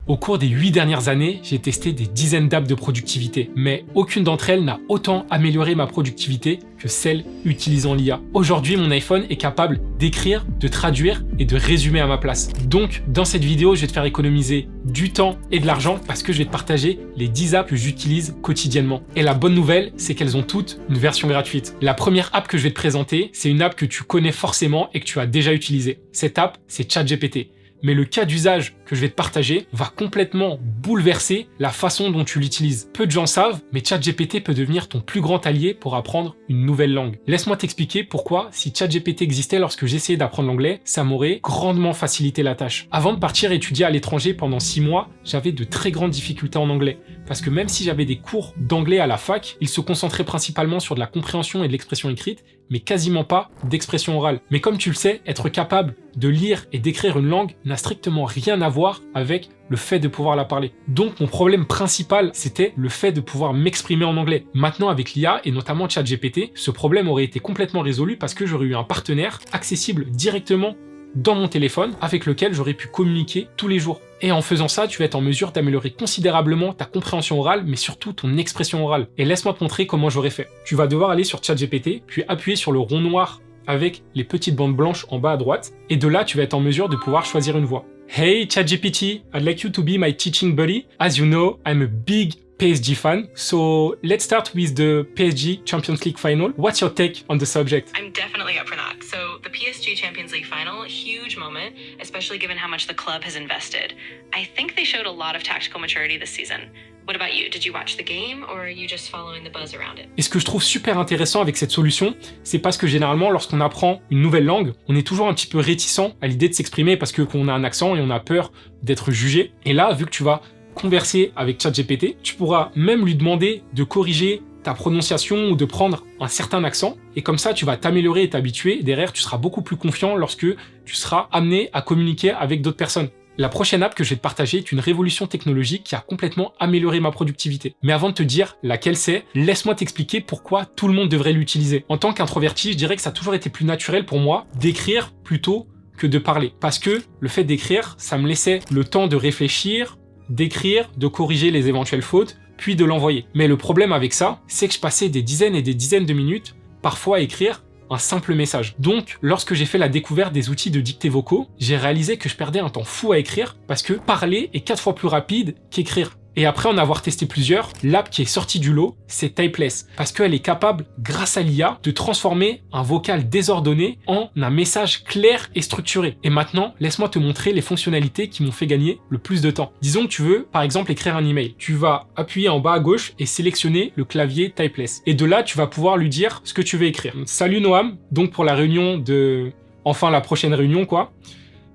Au cours des 8 dernières années, j'ai testé des dizaines d'apps de productivité, mais aucune d'entre elles n'a autant amélioré ma productivité que celle utilisant l'IA. Aujourd'hui, mon iPhone est capable d'écrire, de traduire et de résumer à ma place. Donc, dans cette vidéo, je vais te faire économiser du temps et de l'argent parce que je vais te partager les 10 apps que j'utilise quotidiennement. Et la bonne nouvelle, c'est qu'elles ont toutes une version gratuite. La première app que je vais te présenter, c'est une app que tu connais forcément et que tu as déjà utilisée. Cette app, c'est ChatGPT. Mais le cas d'usage que je vais te partager va complètement bouleverser la façon dont tu l'utilises. Peu de gens savent, mais ChatGPT peut devenir ton plus grand allié pour apprendre une nouvelle langue. Laisse-moi t'expliquer pourquoi, si ChatGPT existait lorsque j'essayais d'apprendre l'anglais, ça m'aurait grandement facilité la tâche. Avant de partir étudier à l'étranger pendant 6 mois, j'avais de très grandes difficultés en anglais. Parce que même si j'avais des cours d'anglais à la fac, ils se concentraient principalement sur de la compréhension et de l'expression écrite, mais quasiment pas d'expression orale. Mais comme tu le sais, être capable de lire et d'écrire une langue n'a strictement rien à voir avec le fait de pouvoir la parler. Donc mon problème principal, c'était le fait de pouvoir m'exprimer en anglais. Maintenant avec l'IA et notamment ChatGPT, ce problème aurait été complètement résolu parce que j'aurais eu un partenaire accessible directement dans mon téléphone avec lequel j'aurais pu communiquer tous les jours. Et en faisant ça, tu vas être en mesure d'améliorer considérablement ta compréhension orale, mais surtout ton expression orale. Et laisse-moi te montrer comment j'aurais fait. Tu vas devoir aller sur ChatGPT, puis appuyer sur le rond noir avec les petites bandes blanches en bas à droite, et de là, tu vas être en mesure de pouvoir choisir une voix. Hey ChatGPT, I'd like you to be my teaching buddy. As you know, I'm a big PSG fan, so let's start with the PSG Champions League final. What's your take on the subject? I'm definitely up for that. So the PSG Champions League final, huge moment, especially given how much the club has invested. I think they showed a lot of tactical maturity this season. What about you? Did you watch the game or are you just following the buzz around it? Et ce que je trouve super intéressant avec cette solution, c'est parce que généralement, lorsqu'on apprend une nouvelle langue, on est toujours un petit peu réticent à l'idée de s'exprimer parce qu'on a un accent et on a peur d'être jugé. Et là, vu que tu vas converser avec ChatGPT, tu pourras même lui demander de corriger ta prononciation ou de prendre un certain accent, et comme ça tu vas t'améliorer et t'habituer, et derrière tu seras beaucoup plus confiant lorsque tu seras amené à communiquer avec d'autres personnes. La prochaine app que je vais te partager est une révolution technologique qui a complètement amélioré ma productivité. Mais avant de te dire laquelle c'est, laisse-moi t'expliquer pourquoi tout le monde devrait l'utiliser. En tant qu'introverti, je dirais que ça a toujours été plus naturel pour moi d'écrire plutôt que de parler. Parce que le fait d'écrire, ça me laissait le temps de réfléchir, d'écrire, de corriger les éventuelles fautes, puis de l'envoyer. Mais le problème avec ça, c'est que je passais des dizaines et des dizaines de minutes, parfois à écrire un simple message. Donc, lorsque j'ai fait la découverte des outils de dictée vocaux, j'ai réalisé que je perdais un temps fou à écrire parce que parler est 4 fois plus rapide qu'écrire. Et après en avoir testé plusieurs, l'app qui est sortie du lot, c'est Typeless, parce qu'elle est capable, grâce à l'IA, de transformer un vocal désordonné en un message clair et structuré. Et maintenant, laisse-moi te montrer les fonctionnalités qui m'ont fait gagner le plus de temps. Disons que tu veux, par exemple, écrire un email. Tu vas appuyer en bas à gauche et sélectionner le clavier Typeless. Et de là, tu vas pouvoir lui dire ce que tu veux écrire. Salut Noam, donc pour la réunion de... Enfin, la prochaine réunion, quoi.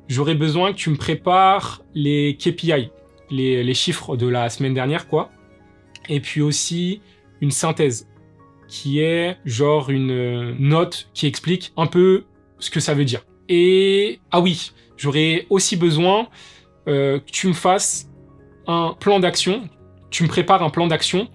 J'aurais besoin que tu me prépares les KPI. Les chiffres de la semaine dernière, quoi. Et puis aussi une synthèse, qui est genre une note qui explique un peu ce que ça veut dire. Et, ah oui, j'aurais aussi besoin que tu me fasses un plan d'action, tu me prépares un plan d'action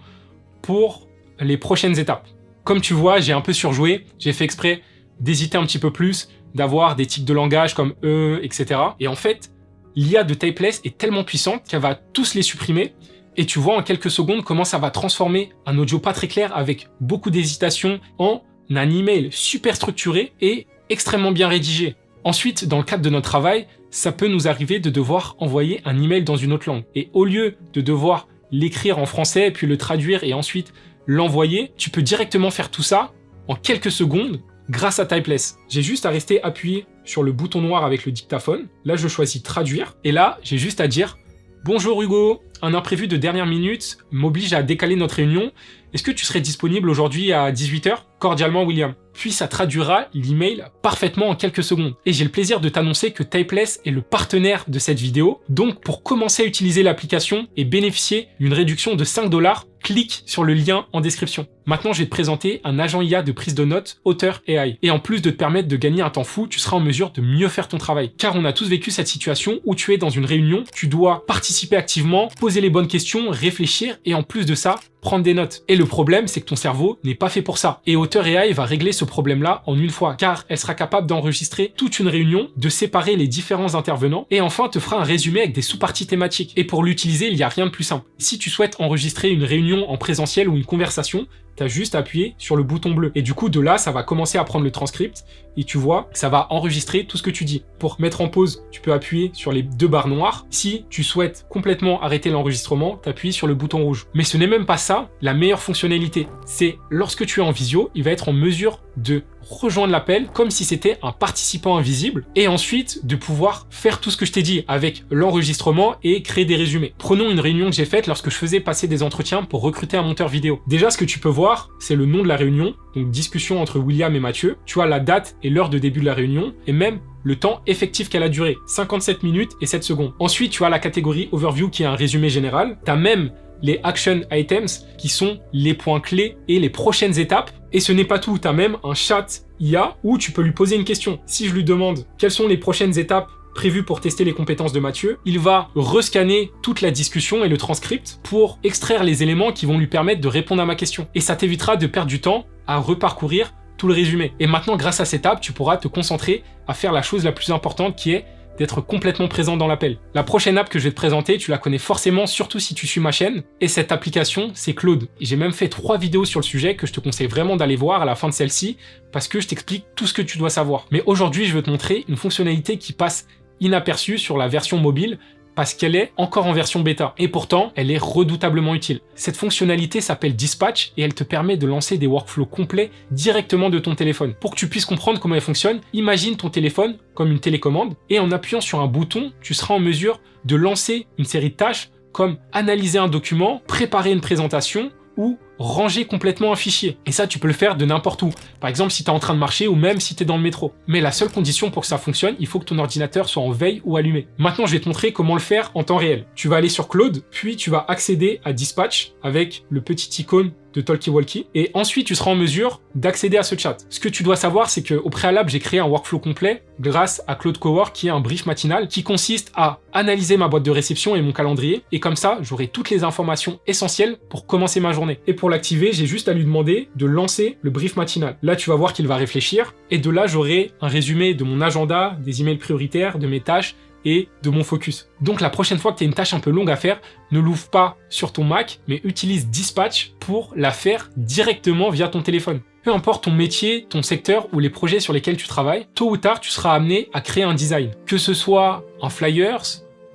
pour les prochaines étapes. Comme tu vois, j'ai un peu surjoué, j'ai fait exprès d'hésiter un petit peu plus, d'avoir des tics de langage comme etc. Et en fait, l'IA de Typeless est tellement puissante qu'elle va tous les supprimer et tu vois en quelques secondes comment ça va transformer un audio pas très clair avec beaucoup d'hésitation en un email super structuré et extrêmement bien rédigé. Ensuite, dans le cadre de notre travail, ça peut nous arriver de devoir envoyer un email dans une autre langue. Et au lieu de devoir l'écrire en français, puis le traduire et ensuite l'envoyer, tu peux directement faire tout ça en quelques secondes grâce à Typeless. J'ai juste à rester appuyé sur le bouton noir avec le dictaphone. Là, je choisis traduire. Et là, j'ai juste à dire « Bonjour Hugo, un imprévu de dernière minute m'oblige à décaler notre réunion. Est-ce que tu serais disponible aujourd'hui à 18h ? Cordialement William. » Puis ça traduira l'email parfaitement en quelques secondes. Et j'ai le plaisir de t'annoncer que Typeless est le partenaire de cette vidéo. Donc pour commencer à utiliser l'application et bénéficier d'une réduction de $5, clique sur le lien en description. Maintenant, je vais te présenter un agent IA de prise de notes Otter AI. Et en plus de te permettre de gagner un temps fou, tu seras en mesure de mieux faire ton travail. Car on a tous vécu cette situation où tu es dans une réunion, tu dois participer activement, poser les bonnes questions, réfléchir et en plus de ça, prendre des notes. Et le problème, c'est que ton cerveau n'est pas fait pour ça. Et Otter AI va régler ce problème-là en une fois, car elle sera capable d'enregistrer toute une réunion, de séparer les différents intervenants, et enfin te fera un résumé avec des sous-parties thématiques. Et pour l'utiliser, il n'y a rien de plus simple. Si tu souhaites enregistrer une réunion en présentiel ou une conversation, tu as juste à appuyer sur le bouton bleu. Et du coup, de là, ça va commencer à prendre le transcript, et tu vois, ça va enregistrer tout ce que tu dis. Pour mettre en pause, tu peux appuyer sur les 2 barres noires. Si tu souhaites complètement arrêter l'enregistrement, tu appuies sur le bouton rouge. Mais ce n'est même pas ça, la meilleure fonctionnalité. C'est lorsque tu es en visio, il va être en mesure de rejoindre l'appel comme si c'était un participant invisible et ensuite de pouvoir faire tout ce que je t'ai dit avec l'enregistrement et créer des résumés. Prenons une réunion que j'ai faite lorsque je faisais passer des entretiens pour recruter un monteur vidéo. Déjà, ce que tu peux voir, c'est le nom de la réunion, donc discussion entre William et Mathieu. Tu as la date et l'heure de début de la réunion et même le temps effectif qu'elle a duré, 57 minutes et 7 secondes. Ensuite, tu as la catégorie Overview qui est un résumé général. Tu as même les action items qui sont les points clés et les prochaines étapes. Et ce n'est pas tout, tu as même un chat IA où tu peux lui poser une question. Si je lui demande quelles sont les prochaines étapes prévues pour tester les compétences de Mathieu, il va rescanner toute la discussion et le transcript pour extraire les éléments qui vont lui permettre de répondre à ma question. Et ça t'évitera de perdre du temps à reparcourir tout le résumé. Et maintenant, grâce à cette app, tu pourras te concentrer à faire la chose la plus importante qui est d'être complètement présent dans l'appel. La prochaine app que je vais te présenter, tu la connais forcément, surtout si tu suis ma chaîne. Et cette application, c'est Claude. J'ai même fait 3 vidéos sur le sujet que je te conseille vraiment d'aller voir à la fin de celle-ci parce que je t'explique tout ce que tu dois savoir. Mais aujourd'hui, je veux te montrer une fonctionnalité qui passe inaperçue sur la version mobile parce qu'elle est encore en version bêta. Et pourtant, elle est redoutablement utile. Cette fonctionnalité s'appelle Dispatch et elle te permet de lancer des workflows complets directement de ton téléphone. Pour que tu puisses comprendre comment elle fonctionne, imagine ton téléphone comme une télécommande et en appuyant sur un bouton, tu seras en mesure de lancer une série de tâches comme analyser un document, préparer une présentation ou ranger complètement un fichier. Et ça, tu peux le faire de n'importe où. Par exemple, si tu es en train de marcher ou même si tu es dans le métro. Mais la seule condition pour que ça fonctionne, il faut que ton ordinateur soit en veille ou allumé. Maintenant, je vais te montrer comment le faire en temps réel. Tu vas aller sur Claude, puis tu vas accéder à Dispatch avec le petit icône de Talkie-Walkie. Et ensuite, tu seras en mesure d'accéder à ce chat. Ce que tu dois savoir, c'est qu'au préalable, j'ai créé un workflow complet grâce à Claude Cowork, qui est un brief matinal qui consiste à analyser ma boîte de réception et mon calendrier. Et comme ça, j'aurai toutes les informations essentielles pour commencer ma journée. Et pour l'activer, j'ai juste à lui demander de lancer le brief matinal. Là, tu vas voir qu'il va réfléchir. Et de là, j'aurai un résumé de mon agenda, des emails prioritaires, de mes tâches et de mon focus. Donc la prochaine fois que tu as une tâche un peu longue à faire, ne l'ouvre pas sur ton Mac, mais utilise Dispatch pour la faire directement via ton téléphone. Peu importe ton métier, ton secteur ou les projets sur lesquels tu travailles, tôt ou tard, tu seras amené à créer un design. Que ce soit un flyers,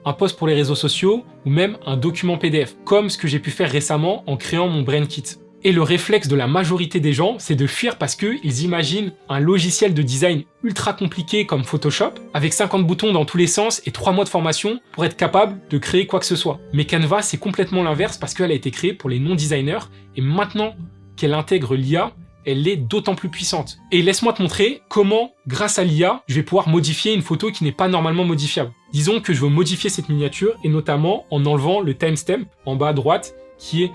un post pour les réseaux sociaux ou même un document PDF, comme ce que j'ai pu faire récemment en créant mon Brain Kit. Et le réflexe de la majorité des gens, c'est de fuir parce qu'ils imaginent un logiciel de design ultra compliqué comme Photoshop, avec 50 boutons dans tous les sens et 3 mois de formation pour être capable de créer quoi que ce soit. Mais Canva, c'est complètement l'inverse parce qu'elle a été créée pour les non-designers et maintenant qu'elle intègre l'IA, elle est d'autant plus puissante. Et laisse-moi te montrer comment, grâce à l'IA, je vais pouvoir modifier une photo qui n'est pas normalement modifiable. Disons que je veux modifier cette miniature et notamment en enlevant le timestamp en bas à droite qui est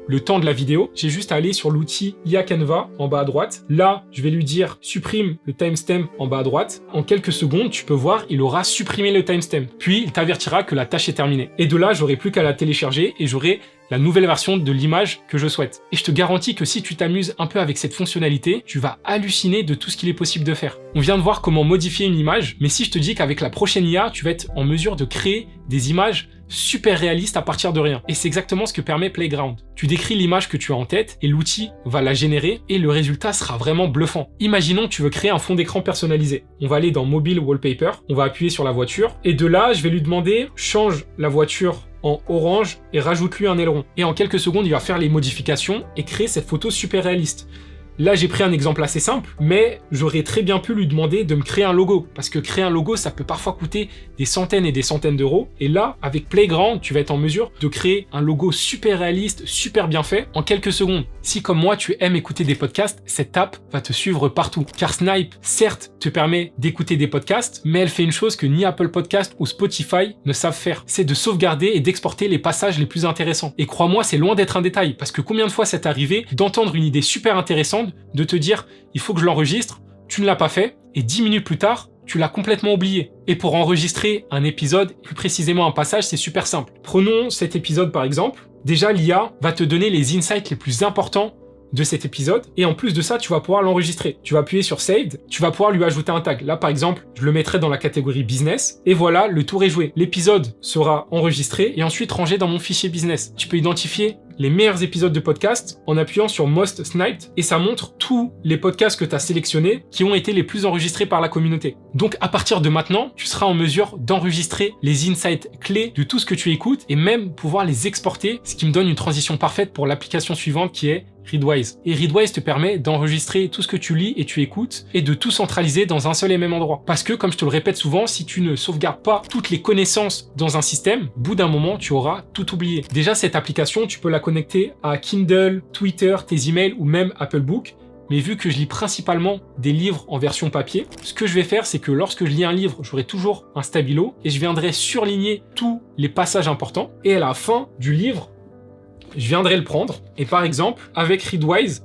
le temps de la vidéo. J'ai juste à aller sur l'outil IA Canva en bas à droite. Là, je vais lui dire supprime le timestamp en bas à droite. En quelques secondes, tu peux voir, il aura supprimé le timestamp. Puis, il t'avertira que la tâche est terminée. Et de là, j'aurai plus qu'à la télécharger et j'aurai la nouvelle version de l'image que je souhaite. Et je te garantis que si tu t'amuses un peu avec cette fonctionnalité, tu vas halluciner de tout ce qu'il est possible de faire. On vient de voir comment modifier une image, mais si je te dis qu'avec la prochaine IA, tu vas être en mesure de créer des images super réalistes à partir de rien. Et c'est exactement ce que permet Playground. Tu décris l'image que tu as en tête et l'outil va la générer et le résultat sera vraiment bluffant. Imaginons que tu veux créer un fond d'écran personnalisé. On va aller dans Mobile Wallpaper, on va appuyer sur la voiture et de là, je vais lui demander change la voiture en orange et rajoute-lui un aileron. Et en quelques secondes, il va faire les modifications et créer cette photo super réaliste. Là, j'ai pris un exemple assez simple, mais j'aurais très bien pu lui demander de me créer un logo. Parce que créer un logo, ça peut parfois coûter des centaines et des centaines d'euros. Et là, avec Playground, tu vas être en mesure de créer un logo super réaliste, super bien fait, en quelques secondes. Si, comme moi, tu aimes écouter des podcasts, cette app va te suivre partout. Car Snipe, certes, te permet d'écouter des podcasts, mais elle fait une chose que ni Apple Podcast ou Spotify ne savent faire. C'est de sauvegarder et d'exporter les passages les plus intéressants. Et crois-moi, c'est loin d'être un détail, parce que combien de fois c'est arrivé d'entendre une idée super intéressante, de te dire « il faut que je l'enregistre », tu ne l'as pas fait, et 10 minutes plus tard, tu l'as complètement oublié. Et pour enregistrer un épisode, plus précisément un passage, c'est super simple. Prenons cet épisode par exemple. Déjà, l'IA va te donner les insights les plus importants de cet épisode, et en plus de ça, tu vas pouvoir l'enregistrer. Tu vas appuyer sur Saved, tu vas pouvoir lui ajouter un tag. Là, par exemple, je le mettrai dans la catégorie Business, et voilà, le tour est joué. L'épisode sera enregistré et ensuite rangé dans mon fichier Business. Tu peux identifier les meilleurs épisodes de podcast en appuyant sur Most Sniped, et ça montre tous les podcasts que tu as sélectionnés qui ont été les plus enregistrés par la communauté. Donc à partir de maintenant, tu seras en mesure d'enregistrer les insights clés de tout ce que tu écoutes et même pouvoir les exporter, ce qui me donne une transition parfaite pour l'application suivante qui est Readwise. Et Readwise te permet d'enregistrer tout ce que tu lis et tu écoutes et de tout centraliser dans un seul et même endroit. Parce que, comme je te le répète souvent, si tu ne sauvegardes pas toutes les connaissances dans un système, au bout d'un moment, tu auras tout oublié. Déjà, cette application, tu peux la connecter à Kindle, Twitter, tes emails ou même Apple Book. Mais vu que je lis principalement des livres en version papier, ce que je vais faire, c'est que lorsque je lis un livre, j'aurai toujours un stabilo et je viendrai surligner tous les passages importants. Et à la fin du livre, je viendrai le prendre. Et par exemple, avec Readwise,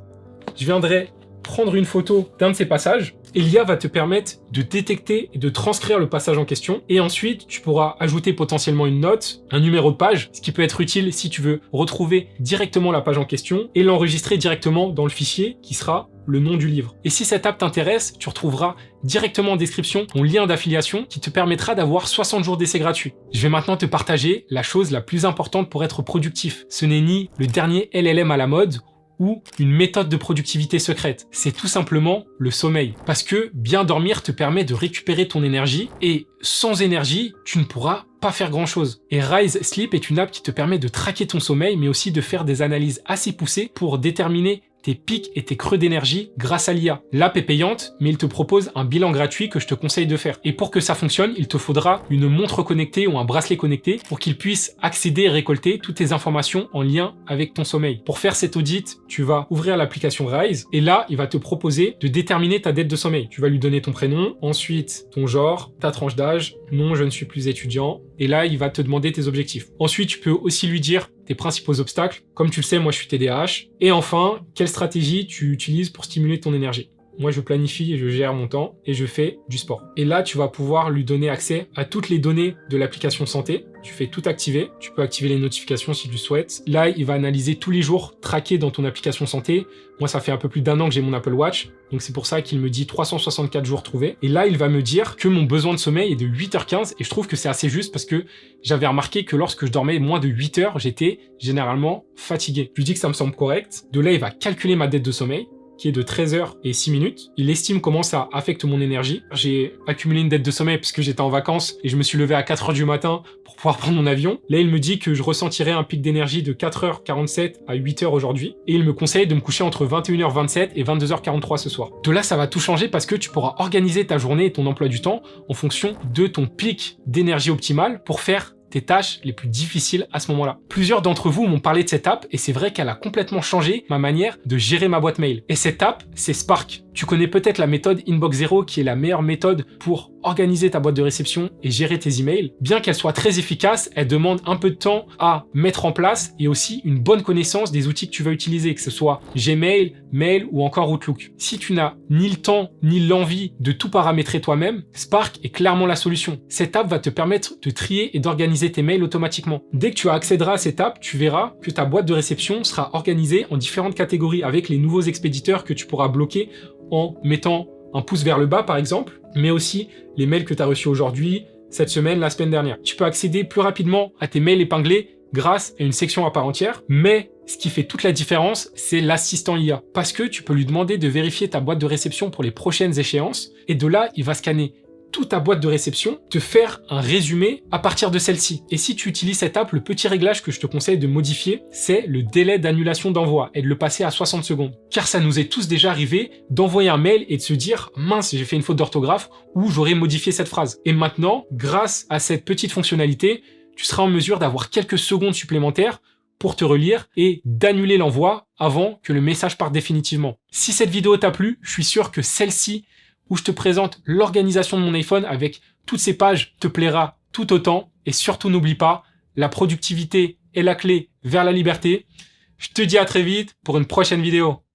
je viendrai prendre une photo d'un de ces passages et l'IA va te permettre de détecter et de transcrire le passage en question. Et ensuite, tu pourras ajouter potentiellement une note, un numéro de page, ce qui peut être utile si tu veux retrouver directement la page en question et l'enregistrer directement dans le fichier qui sera le nom du livre. Et si cette app t'intéresse, tu retrouveras directement en description mon lien d'affiliation qui te permettra d'avoir 60 jours d'essai gratuit. Je vais maintenant te partager la chose la plus importante pour être productif. Ce n'est ni le dernier LLM à la mode ou une méthode de productivité secrète. C'est tout simplement le sommeil. Parce que bien dormir te permet de récupérer ton énergie et sans énergie, tu ne pourras pas faire grand chose. Et Rise Sleep est une app qui te permet de traquer ton sommeil mais aussi de faire des analyses assez poussées pour déterminer tes pics et tes creux d'énergie grâce à l'IA. L'app est payante, mais il te propose un bilan gratuit que je te conseille de faire. Et pour que ça fonctionne, il te faudra une montre connectée ou un bracelet connecté pour qu'il puisse accéder et récolter toutes tes informations en lien avec ton sommeil. Pour faire cet audit, tu vas ouvrir l'application Rise et là, il va te proposer de déterminer ta dette de sommeil. Tu vas lui donner ton prénom, ensuite ton genre, ta tranche d'âge, non, je ne suis plus étudiant. Et là, il va te demander tes objectifs. Ensuite, tu peux aussi lui dire tes principaux obstacles. Comme tu le sais, moi, je suis TDAH. Et enfin, quelle stratégie tu utilises pour stimuler ton énergie. Moi, je planifie et je gère mon temps et je fais du sport. Et là, tu vas pouvoir lui donner accès à toutes les données de l'application santé. Tu fais tout activer. Tu peux activer les notifications si tu le souhaites. Là, il va analyser tous les jours traqués dans ton application santé. Moi, ça fait un peu plus d'1 an que j'ai mon Apple Watch. Donc, c'est pour ça qu'il me dit 364 jours trouvés. Et là, il va me dire que mon besoin de sommeil est de 8h15. Et je trouve que c'est assez juste parce que j'avais remarqué que lorsque je dormais moins de 8 heures, j'étais généralement fatigué. Je lui dis que ça me semble correct. De là, il va calculer ma dette de sommeil, qui est de 13h06. Il estime comment ça affecte mon énergie. J'ai accumulé une dette de sommeil parce que j'étais en vacances et je me suis levé à 4h du matin pour pouvoir prendre mon avion. Là, il me dit que je ressentirais un pic d'énergie de 4h47 à 8h aujourd'hui. Et il me conseille de me coucher entre 21h27 et 22h43 ce soir. De là, ça va tout changer parce que tu pourras organiser ta journée et ton emploi du temps en fonction de ton pic d'énergie optimal pour faire tes tâches les plus difficiles à ce moment-là. Plusieurs d'entre vous m'ont parlé de cette app et c'est vrai qu'elle a complètement changé ma manière de gérer ma boîte mail. Et cette app, c'est Spark. Tu connais peut-être la méthode Inbox Zero qui est la meilleure méthode pour organiser ta boîte de réception et gérer tes emails. Bien qu'elle soit très efficace, elle demande un peu de temps à mettre en place et aussi une bonne connaissance des outils que tu vas utiliser, que ce soit Gmail, Mail ou encore Outlook. Si tu n'as ni le temps ni l'envie de tout paramétrer toi-même, Spark est clairement la solution. Cette app va te permettre de trier et d'organiser tes mails automatiquement. Dès que tu accéderas à cette app, tu verras que ta boîte de réception sera organisée en différentes catégories avec les nouveaux expéditeurs que tu pourras bloquer en mettant un pouce vers le bas par exemple, mais aussi les mails que tu as reçus aujourd'hui, cette semaine, la semaine dernière. Tu peux accéder plus rapidement à tes mails épinglés grâce à une section à part entière, mais ce qui fait toute la différence, c'est l'assistant IA. Parce que tu peux lui demander de vérifier ta boîte de réception pour les prochaines échéances, et de là, il va scanner toute ta boîte de réception, te faire un résumé à partir de celle-ci. Et si tu utilises cette app, le petit réglage que je te conseille de modifier, c'est le délai d'annulation d'envoi et de le passer à 60 secondes. Car ça nous est tous déjà arrivé d'envoyer un mail et de se dire « mince, j'ai fait une faute d'orthographe » ou « j'aurais modifié cette phrase ». Et maintenant, grâce à cette petite fonctionnalité, tu seras en mesure d'avoir quelques secondes supplémentaires pour te relire et d'annuler l'envoi avant que le message parte définitivement. Si cette vidéo t'a plu, je suis sûr que celle-ci où je te présente l'organisation de mon iPhone avec toutes ces pages te plaira tout autant. Et surtout, n'oublie pas, la productivité est la clé vers la liberté. Je te dis à très vite pour une prochaine vidéo.